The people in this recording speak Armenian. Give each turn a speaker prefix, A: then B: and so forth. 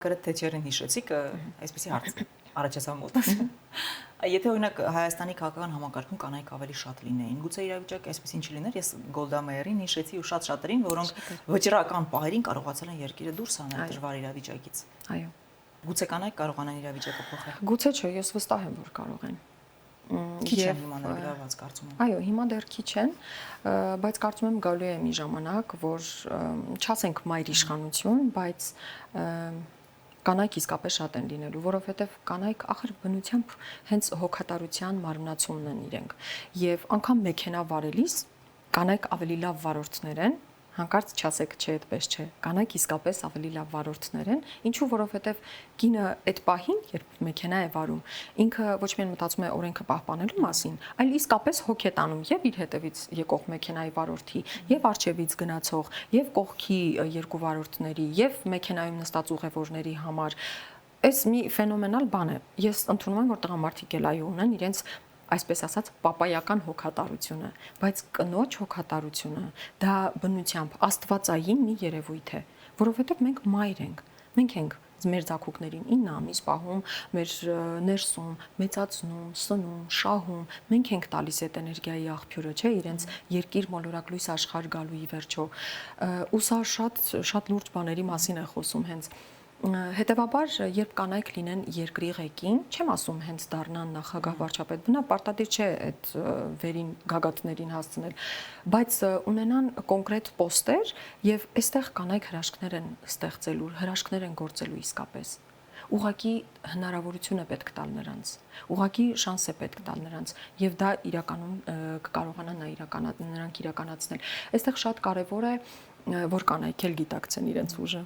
A: Գրեթե Թեչերին հիշեցիք, այսպեսի հարց առաջացավ մոտս։ Եթե օրինակ Հայաստանի քաղաքական համակարգում կանայք ավելի շատ լինեին, գուցե իրավիճակը այսպեսին չլիներ, ես Գոլդա Մեյերին հիշեցի ու շատ շատերին, որոնք վճռական պահերին կարողացել են երկիրը դուրս հանել դժվար իրավիճակից։
B: Այո։
A: Գուցե կանայք կարողանան իրավիճակը փոխել։
B: Գուցե չէ, ես վստահ եմ, որ կարող են։
A: Քիչ են հիմա ներգրաված կարծում եմ։
B: Այո, հիմա դեռ քիչ են, բայց կարծում եմ գալու է մի ժամանակ, որ չասենք մայր իշխանություն, բայց կանայք իսկապես շատ են լինելու, որովհետև կանայք ախր բնությամբ հենց հոգատարության մարմնացումն են իրենք, եւ անգամ մեքենա վարելիս կանայք ավելի լավ վարորդներ են, հանկարծ չասեք չէ, այդպես չէ, կանայք իսկապես ավելի լավ վարորդներ են, ինչու որովհետև կինը այդ պահին, երբ մեքենա է վարում, ինքը ոչ միայն մտածում է օրենքը պահպանելու մասին, այլ իսկապես հոգ է տանում եւ իր հետևից եկող մեքենայի վարորդի, եւ արջևից գնացող, եւ կողքի երկու վարորդների, եւ մեքենայում նստած ուղևորների համար։ Այս մի ֆենոմենալ բան է։ Ես ընդունում եմ, որ տղամարդիկ էլ այո ունեն իրենց այսպես ասած պապայական հոգատարությունը, բայց կնոջ հոգատարությունը դա բնությամբ աստվածային մի երևույթ է, որովհետև մենք մայր ենք, մենք ենք մեր ձակուկներին 9 ամիս պահում, մեր ներսում, մեծացնում, սնում, շահում, մենք ենք տալիս այդ էներգիայի աղբյուրը, չէ, իրենց երկիր մոլորակ լույս աշխարհ գալու ի վերջո, ու սա շատ լուրջ բաների մասին է խոսում հենց։ Հետևաբար, երբ կանայք լինեն երկրի ղեկին, չեմ ասում հենց դառնան նախագահ վարչապետ, բնա պարտադիր չէ այդ վերին գագաթներին հասցնել, բայց ունենան կոնկրետ պոստեր եւ այստեղ կանայք հրաշքներ են ստեղծելու, հրաշքներ են գործելու իսկապես։ Ուղղակի հնարավորություն է պետք տալ նրանց, ուղղակի շանս է պետք տալ նրանց եւ դա իրականում կկարողանան նրանք իրականացնել։ Այստեղ շատ կարեւոր է, որ կանայք էլ գիտակցեն իրենց ուժը։